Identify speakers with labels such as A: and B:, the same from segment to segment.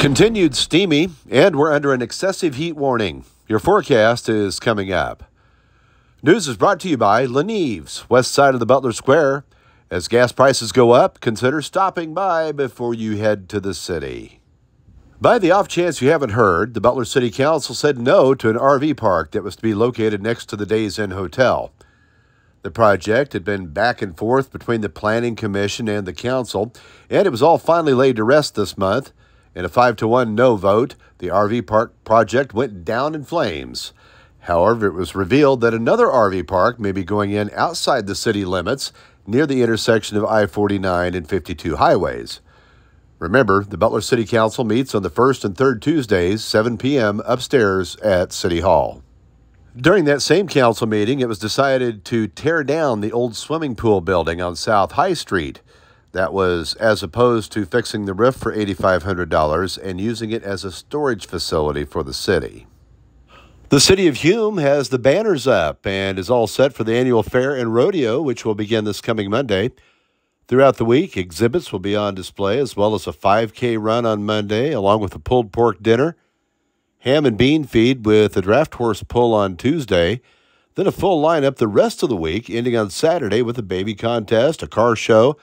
A: Continued steamy, and we're under an excessive heat warning. Your forecast is coming up. News is brought to you by Leneve's, west side of the Butler Square. As gas prices go up, consider stopping by before you head to the city. By the off chance you haven't heard, the Butler City Council said no to an RV park that was to be located next to the Days Inn Hotel. The project had been back and forth between the Planning Commission and the Council, and it was all finally laid to rest this month. In a 5-1 no vote, the RV park project went down in flames. However, it was revealed that another RV park may be going in outside the city limits near the intersection of I-49 and 52 highways. Remember, the Butler City Council meets on the first and third Tuesdays, 7 p.m. upstairs at City Hall. During that same council meeting, it was decided to tear down the old swimming pool building on South High Street. That was as opposed to fixing the roof for $8,500 and using it as a storage facility for the city. The city of Hume has the banners up and is all set for the annual fair and rodeo, which will begin this coming Monday. Throughout the week, exhibits will be on display, as well as a 5K run on Monday, along with a pulled pork dinner, ham and bean feed with a draft horse pull on Tuesday, then a full lineup the rest of the week, ending on Saturday with a baby contest, a car show,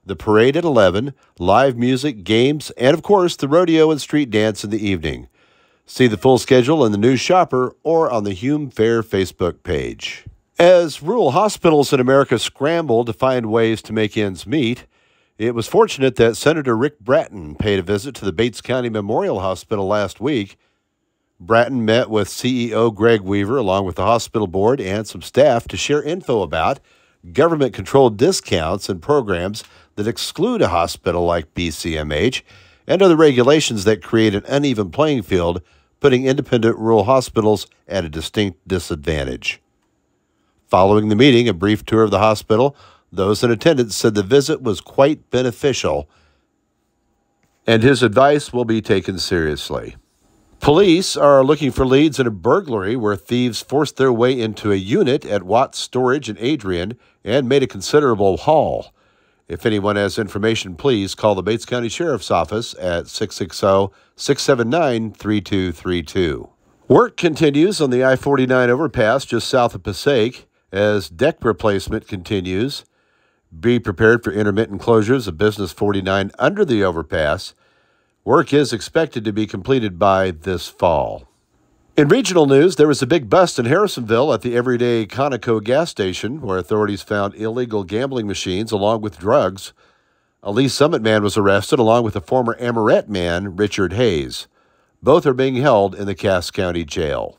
A: the parade at 11, live music, games, and, of course, the rodeo and street dance in the evening. See the full schedule in the News Shopper or on the Hume Fair Facebook page. As rural hospitals in America scramble to find ways to make ends meet, it was fortunate that Senator Rick Bratton paid a visit to the Bates County Memorial Hospital last week. Bratton met with CEO Greg Weaver along with the hospital board and some staff to share info about government-controlled discounts and programs that exclude a hospital like BCMH and other regulations that create an uneven playing field, putting independent rural hospitals at a distinct disadvantage. Following the meeting, a brief tour of the hospital, those in attendance said the visit was quite beneficial, and his advice will be taken seriously. Police are looking for leads in a burglary where thieves forced their way into a unit at Watts Storage in Adrian and made a considerable haul. If anyone has information, please call the Bates County Sheriff's Office at 660-679-3232. Work continues on the I-49 overpass just south of Passaic as deck replacement continues. Be prepared for intermittent closures of Business 49 under the overpass. Work is expected to be completed by this fall. In regional news, there was a big bust in Harrisonville at the Everyday Conoco gas station, where authorities found illegal gambling machines along with drugs. A Lee Summit man was arrested along with a former Amoret man, Richard Hayes. Both are being held in the Cass County Jail.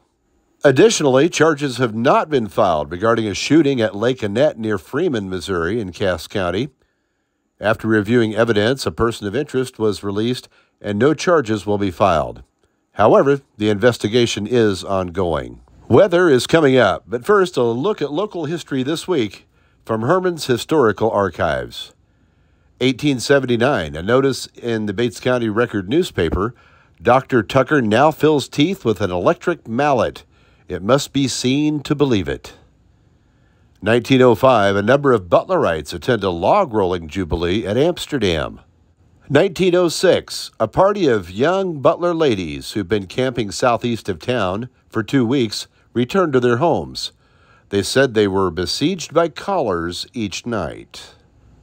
A: Additionally, charges have not been filed regarding a shooting at Lake Annette near Freeman, Missouri in Cass County. After reviewing evidence, a person of interest was released and no charges will be filed. However, the investigation is ongoing. Weather is coming up, but first a look at local history this week from Herman's Historical Archives. 1879, a notice in the Bates County Record newspaper, Dr. Tucker now fills teeth with an electric mallet. It must be seen to believe it. 1905, a number of Butlerites attend a log-rolling jubilee at Amsterdam. 1906, a party of young Butler ladies who've been camping southeast of town for 2 weeks returned to their homes. They said they were besieged by callers each night.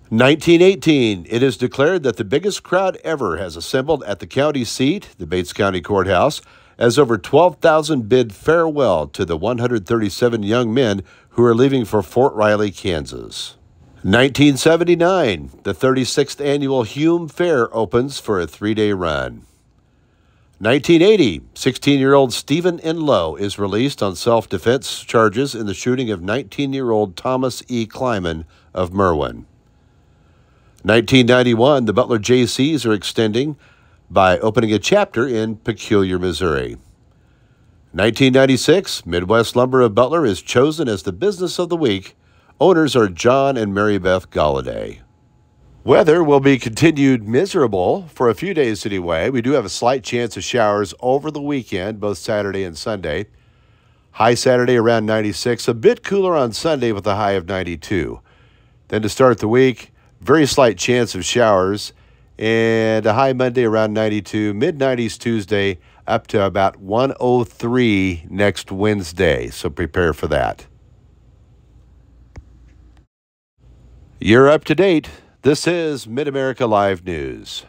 A: 1918, it is declared that the biggest crowd ever has assembled at the county seat, the Bates County Courthouse, as over 12,000 bid farewell to the 137 young men who are leaving for Fort Riley, Kansas. 1979, the 36th annual Hume Fair opens for a 3-day run. 1980, 16-year-old Stephen Enlow is released on self-defense charges in the shooting of 19-year-old Thomas E. Kleiman of Merwin. 1991, the Butler Jaycees are extending by opening a chapter in Peculiar, Missouri. 1996, Midwest Lumber of Butler is chosen as the Business of the Week. Owners are John and Mary Beth Galladay. Weather will be continued miserable for a few days anyway. We do have a slight chance of showers over the weekend, both Saturday and Sunday. High Saturday around 96, a bit cooler on Sunday with a high of 92. Then to start the week, very slight chance of showers and a high Monday around 92, mid-90s Tuesday, up to about 103 next Wednesday. So prepare for that. You're up to date. This is Mid-America Live News.